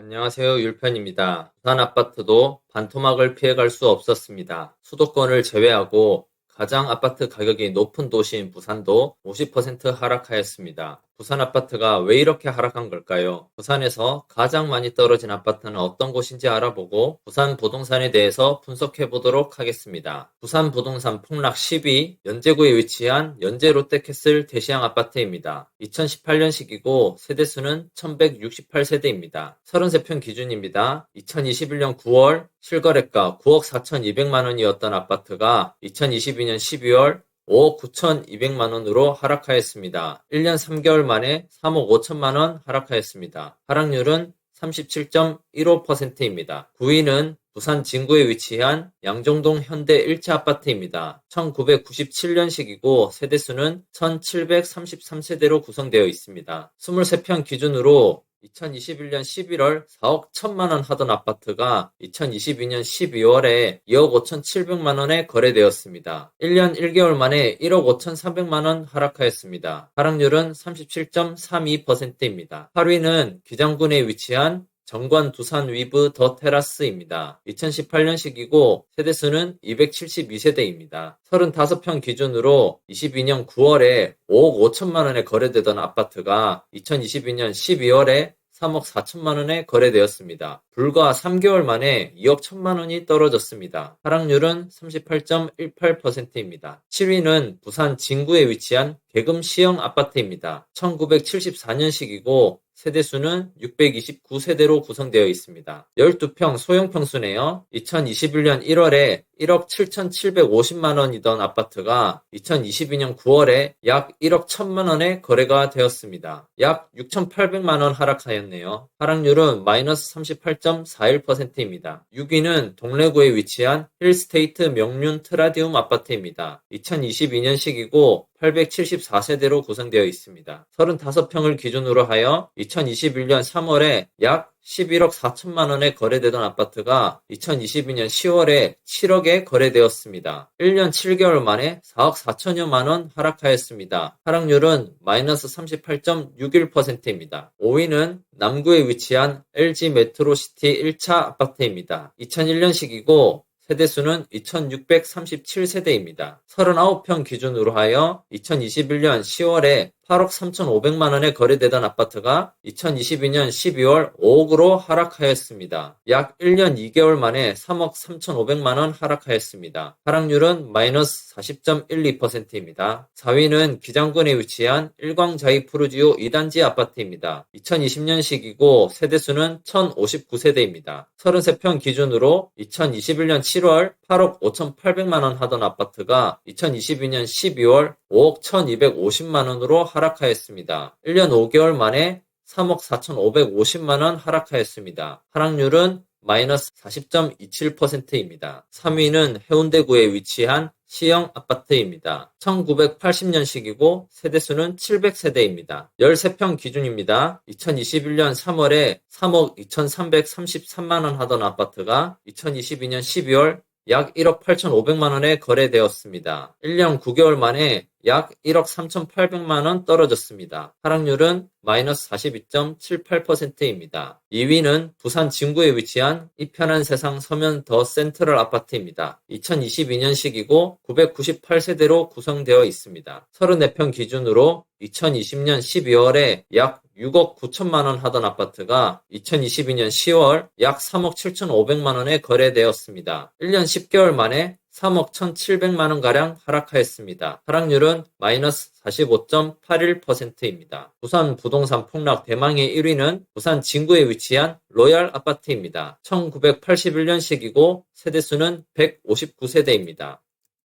안녕하세요. 율편입니다. 부산 아파트도 반토막을 피해갈 수 없었습니다. 수도권을 제외하고 가장 아파트 가격이 높은 도시인 부산도 50% 하락하였습니다. 부산 아파트가 왜 이렇게 하락한 걸까요? 부산에서 가장 많이 떨어진 아파트는 어떤 곳인지 알아보고 부산 부동산에 대해서 분석해 보도록 하겠습니다. 부산 부동산 폭락 10위, 연제구에 위치한 연제 롯데캐슬 대시양 아파트입니다. 2018년식이고 세대수는 1168세대입니다. 33평 기준입니다. 2021년 9월 실거래가 9억 4,200만 원이었던 아파트가 2022년 12월 5억 9,200만 원으로 하락하였습니다. 1년 3개월 만에 3억 5천만 원 하락하였습니다. 하락률은 37.15%입니다. 9위는 부산 진구에 위치한 양정동 현대 1차 아파트입니다. 1997년식이고 세대수는 1733세대로 구성되어 있습니다. 23평 기준으로 2021년 11월 4억 1천만 원 하던 아파트가 2022년 12월에 2억 5,700만 원에 거래되었습니다. 1년 1개월 만에 1억 5,300만 원 하락하였습니다. 하락률은 37.32%입니다. 8위는 기장군에 위치한 정관 두산 위브 더 테라스입니다. 2018년식이고 세대수는 272세대입니다. 35평 기준으로 22년 9월에 5억 5천만 원에 거래되던 아파트가 2022년 12월에 3억 4천만 원에 거래되었습니다. 불과 3개월 만에 2억 1천만 원이 떨어졌습니다. 하락률은 38.18%입니다. 7위는 부산 진구에 위치한 계금 시형 아파트입니다. 1974년식이고 세대수는 629세대로 구성되어 있습니다. 12평 소형 평수네요. 2021년 1월에 1억 7,750만 원이던 아파트가 2022년 9월에 약 1억 1천만 원에 거래가 되었습니다. 약 6,800만 원 하락하였네요. 하락률은 마이너스 38.41%입니다. 6위는 동래구에 위치한 힐스테이트 명륜 트라디움 아파트입니다. 2022년식이고 874세대로 구성되어 있습니다. 35평을 기준으로 하여 2021년 3월에 약 11억 4천만 원에 거래되던 아파트가 2022년 10월에 7억에 거래되었습니다. 1년 7개월 만에 4억 4천여만 원 하락하였습니다. 하락률은 마이너스 38.61%입니다. 5위는 남구에 위치한 LG 메트로시티 1차 아파트입니다. 2001년식이고 세대수는 2637세대입니다. 39평 기준으로 하여 2021년 10월에 8억 3,500만 원에 거래되던 아파트가 2022년 12월 5억으로 하락하였습니다. 약 1년 2개월 만에 3억 3,500만 원 하락하였습니다. 하락률은 마이너스 40.12%입니다. 4위는 기장군에 위치한 일광자이 푸르지오 2단지 아파트입니다. 2020년식이고 세대수는 1,059세대입니다. 33평 기준으로 2021년 7월 8억 5,800만 원 하던 아파트가 2022년 12월 5억 1,250만 원으로 하락하였습니다. 1년 5개월 만에 3억 4,550만 원 하락하였습니다. 하락률은 마이너스 40.27%입니다. 3위는 해운대구에 위치한 시형 아파트입니다. 1980년식이고 세대수는 700세대입니다. 13평 기준입니다. 2021년 3월에 3억 2,333만 원 하던 아파트가 2022년 12월 약 1억 8,500만 원에 거래되었습니다. 1년 9개월 만에 약 1억 3,800만 원 떨어졌습니다. 하락률은 마이너스 42.78%입니다. 2위는 부산 진구에 위치한 이편한 세상 서면 더 센트럴 아파트입니다. 2022년식이고 998세대로 구성되어 있습니다. 34평 기준으로 2020년 12월에 약 6억 9천만 원 하던 아파트가 2022년 10월 약 3억 7,500만 원에 거래되었습니다. 1년 10개월 만에 3억 1,700만 원가량 하락하였습니다. 하락률은 마이너스 45.81%입니다. 부산 부동산 폭락 대망의 1위는 부산 진구에 위치한 로얄 아파트입니다. 1981년식이고 세대수는 159세대입니다.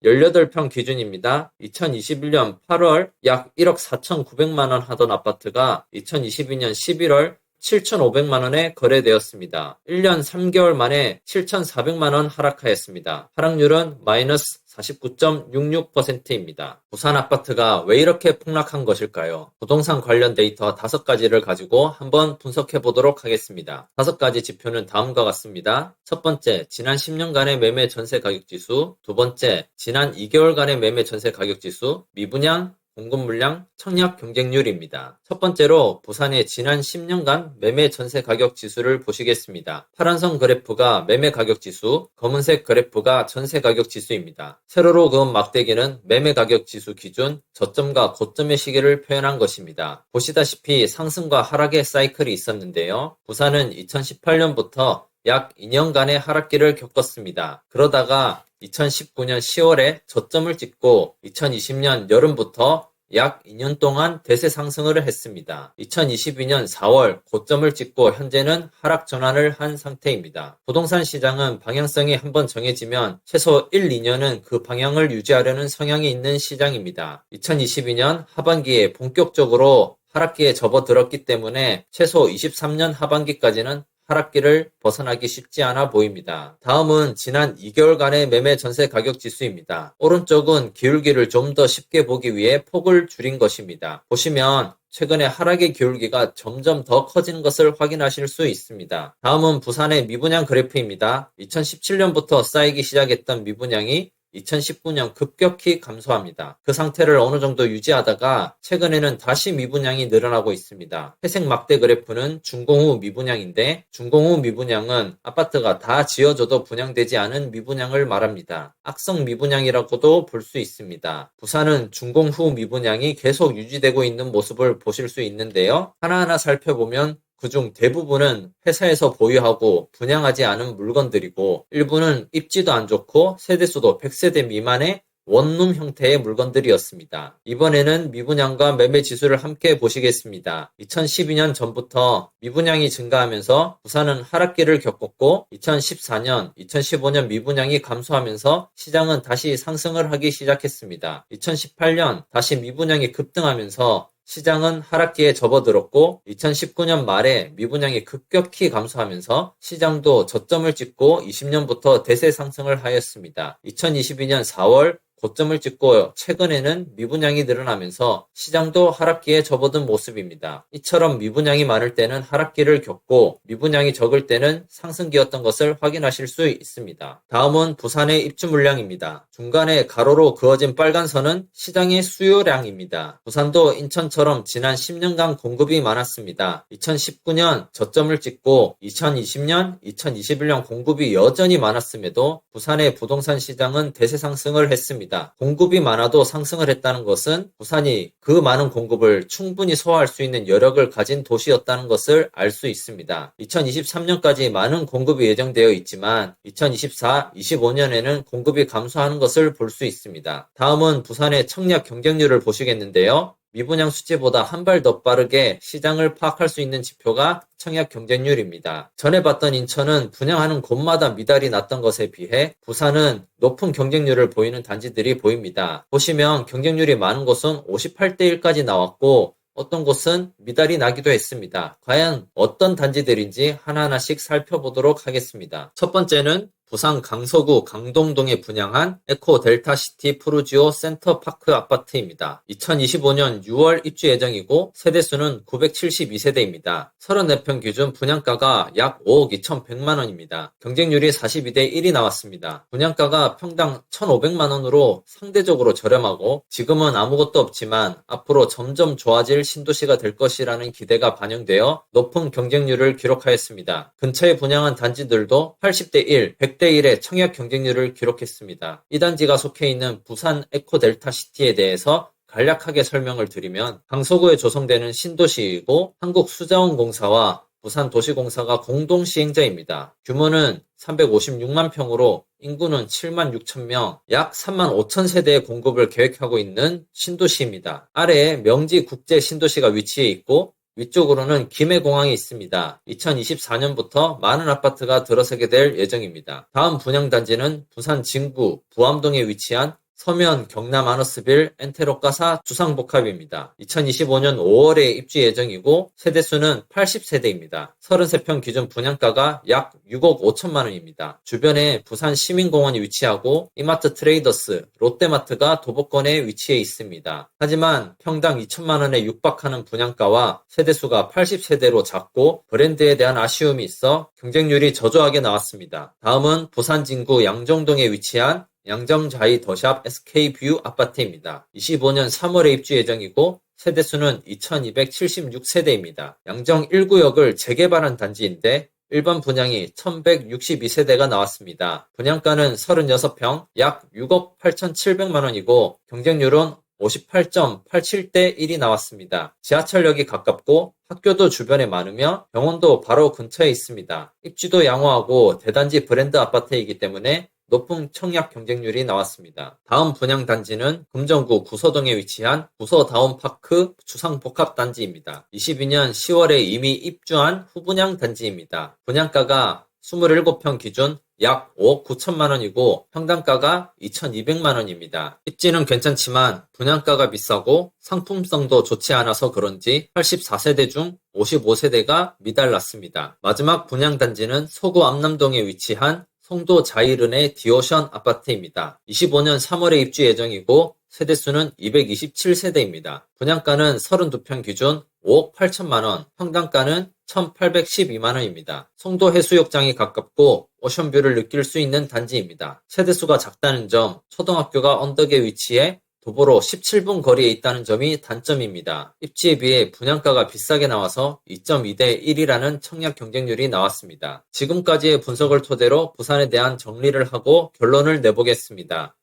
18평 기준입니다. 2021년 8월 약 1억 4,900만 원 하던 아파트가 2022년 11월 7,500만 원에 거래되었습니다. 1년 3개월 만에 7,400만 원 하락하였습니다. 하락률은 마이너스 49.66%입니다. 부산 아파트가 왜 이렇게 폭락한 것일까요? 부동산 관련 데이터 5가지를 가지고 한번 분석해 보도록 하겠습니다. 5가지 지표는 다음과 같습니다. 첫 번째, 지난 10년간의 매매 전세 가격 지수. 두 번째, 지난 2개월간의 매매 전세 가격 지수. 미분양 공급 물량, 청약 경쟁률입니다. 첫 번째로 부산의 지난 10년간 매매 전세 가격 지수를 보시겠습니다. 파란선 그래프가 매매 가격 지수, 검은색 그래프가 전세 가격 지수입니다. 세로로 그은 막대기는 매매 가격 지수 기준 저점과 고점의 시기를 표현한 것입니다. 보시다시피 상승과 하락의 사이클이 있었는데요. 부산은 2018년부터 약 2년간의 하락기를 겪었습니다. 그러다가 2019년 10월에 저점을 찍고 2020년 여름부터 약 2년 동안 대세 상승을 했습니다. 2022년 4월 고점을 찍고 현재는 하락 전환을 한 상태입니다. 부동산 시장은 방향성이 한번 정해지면 최소 1, 2년은 그 방향을 유지하려는 성향이 있는 시장입니다. 2022년 하반기에 본격적으로 하락기에 접어들었기 때문에 최소 23년 하반기까지는 하락기를 벗어나기 쉽지 않아 보입니다. 다음은 지난 2개월간의 매매 전세 가격 지수입니다. 오른쪽은 기울기를 좀 더 쉽게 보기 위해 폭을 줄인 것입니다. 보시면 최근에 하락의 기울기가 점점 더 커지는 것을 확인하실 수 있습니다. 다음은 부산의 미분양 그래프입니다. 2017년부터 쌓이기 시작했던 미분양이 2019년 급격히 감소합니다. 그 상태를 어느 정도 유지하다가 최근에는 다시 미분양이 늘어나고 있습니다. 회색 막대 그래프는 준공 후 미분양인데 준공 후 미분양은 아파트가 다 지어져도 분양되지 않은 미분양을 말합니다. 악성 미분양이라고도 볼 수 있습니다. 부산은 준공 후 미분양이 계속 유지되고 있는 모습을 보실 수 있는데요. 하나하나 살펴보면 그중 대부분은 회사에서 보유하고 분양하지 않은 물건들이고 일부는 입지도 안 좋고 세대수도 100세대 미만의 원룸 형태의 물건들이었습니다. 이번에는 미분양과 매매 지수를 함께 보시겠습니다. 2012년 전부터 미분양이 증가하면서 부산은 하락기를 겪었고 2014년, 2015년 미분양이 감소하면서 시장은 다시 상승을 하기 시작했습니다. 2018년 다시 미분양이 급등하면서 시장은 하락기에 접어들었고 2019년 말에 미분양이 급격히 감소하면서 시장도 저점을 찍고 20년부터 대세 상승을 하였습니다. 2022년 4월 고점을 찍고 최근에는 미분양이 늘어나면서 시장도 하락기에 접어든 모습입니다. 이처럼 미분양이 많을 때는 하락기를 겪고 미분양이 적을 때는 상승기였던 것을 확인하실 수 있습니다. 다음은 부산의 입주 물량입니다. 중간에 가로로 그어진 빨간 선은 시장의 수요량입니다. 부산도 인천처럼 지난 10년간 공급이 많았습니다. 2019년 저점을 찍고 2020년, 2021년 공급이 여전히 많았음에도 부산의 부동산 시장은 대세 상승을 했습니다. 공급이 많아도 상승을 했다는 것은 부산이 그 많은 공급을 충분히 소화할 수 있는 여력을 가진 도시였다는 것을 알 수 있습니다. 2023년까지 많은 공급이 예정되어 있지만 2024, 25년에는 공급이 감소하는 것을 볼 수 있습니다. 다음은 부산의 청약 경쟁률을 보시겠는데요. 미분양 수치보다 한 발 더 빠르게 시장을 파악할 수 있는 지표가 청약 경쟁률입니다. 전에 봤던 인천은 분양하는 곳마다 미달이 났던 것에 비해 부산은 높은 경쟁률을 보이는 단지들이 보입니다. 보시면 경쟁률이 많은 곳은 58대 1까지 나왔고 어떤 곳은 미달이 나기도 했습니다. 과연 어떤 단지들인지 하나하나씩 살펴보도록 하겠습니다. 첫 번째는 부산 강서구 강동동에 분양한 에코 델타시티 프루지오 센터파크 아파트입니다. 2025년 6월 입주 예정이고 세대수는 972세대입니다. 34평 기준 분양가가 약 5억 2,100만 원입니다. 경쟁률이 42대 1이 나왔습니다. 분양가가 평당 1,500만 원으로 상대적으로 저렴하고 지금은 아무것도 없지만 앞으로 점점 좋아질 신도시가 될 것이라는 기대가 반영되어 높은 경쟁률을 기록하였습니다. 근처에 분양한 단지들도 80대 1, 100대 1의 청약 경쟁률을 기록했습니다. 이 단지가 속해 있는 부산 에코델타시티에 대해서 간략하게 설명을 드리면 강서구에 조성되는 신도시이고 한국수자원공사와 부산도시공사가 공동 시행자입니다. 규모는 356만 평으로 인구는 7만 6천 명, 약 3만 5천 세대의 공급을 계획하고 있는 신도시입니다. 아래에 명지 국제 신도시가 위치해 있고 위쪽으로는 김해공항이 있습니다. 2024년부터 많은 아파트가 들어서게 될 예정입니다. 다음 분양단지는 부산 진구 부암동에 위치한 서면 경남 아너스빌 엔테로가사 주상복합입니다. 2025년 5월에 입주 예정이고 세대수는 80세대입니다. 33평 기준 분양가가 약 6억 5천만 원입니다. 주변에 부산 시민공원이 위치하고 이마트 트레이더스, 롯데마트가 도보권에 위치해 있습니다. 하지만 평당 2천만 원에 육박하는 분양가와 세대수가 80세대로 작고 브랜드에 대한 아쉬움이 있어 경쟁률이 저조하게 나왔습니다. 다음은 부산 진구 양정동에 위치한 양정자이 더샵 SK뷰 아파트입니다. 25년 3월에 입주 예정이고 세대수는 2276세대입니다. 양정 1구역을 재개발한 단지인데 일반 분양이 1162세대가 나왔습니다. 분양가는 36평 약 6억 8,700만원이고 경쟁률은 58.87대 1이 나왔습니다. 지하철역이 가깝고 학교도 주변에 많으며 병원도 바로 근처에 있습니다. 입지도 양호하고 대단지 브랜드 아파트이기 때문에 높은 청약 경쟁률이 나왔습니다. 다음 분양 단지는 금정구 구서동에 위치한 구서다운파크 주상복합단지입니다. 22년 10월에 이미 입주한 후분양 단지입니다. 분양가가 27평 기준 약 5억 9천만 원이고 평당가가 2,200만 원입니다. 입지는 괜찮지만 분양가가 비싸고 상품성도 좋지 않아서 그런지 84세대 중 55세대가 미달났습니다. 마지막 분양 단지는 서구 암남동에 위치한 송도 자이른의 디오션 아파트입니다. 25년 3월에 입주 예정이고 세대수는 227세대입니다. 분양가는 32평 기준 5억 8천만원, 평당가는 1,812만원입니다. 송도 해수욕장이 가깝고 오션뷰를 느낄 수 있는 단지입니다. 세대수가 작다는 점, 초등학교가 언덕에 위치해 도보로 17분 거리에 있다는 점이 단점입니다. 입지에 비해 분양가가 비싸게 나와서 2.2대 1이라는 청약 경쟁률이 나왔습니다. 지금까지의 분석을 토대로 부산에 대한 정리를 하고 결론을 내보겠습니다.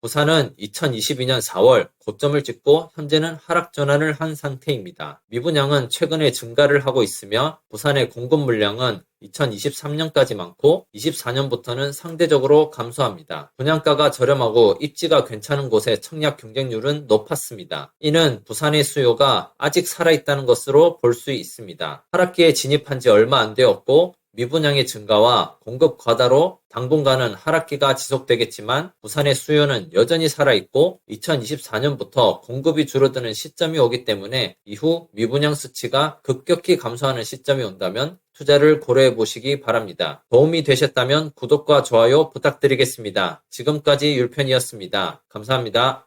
부산은 2022년 4월 고점을 찍고 현재는 하락 전환을 한 상태입니다. 미분양은 최근에 증가를 하고 있으며 부산의 공급 물량은 2023년까지 많고 24년부터는 상대적으로 감소합니다. 분양가가 저렴하고 입지가 괜찮은 곳의 청약 경쟁률은 높았습니다. 이는 부산의 수요가 아직 살아있다는 것으로 볼 수 있습니다. 하락기에 진입한 지 얼마 안 되었고 미분양의 증가와 공급 과다로 당분간은 하락기가 지속되겠지만 부산의 수요는 여전히 살아있고 2024년부터 공급이 줄어드는 시점이 오기 때문에 이후 미분양 수치가 급격히 감소하는 시점이 온다면 투자를 고려해 보시기 바랍니다. 도움이 되셨다면 구독과 좋아요 부탁드리겠습니다. 지금까지 율편이었습니다. 감사합니다.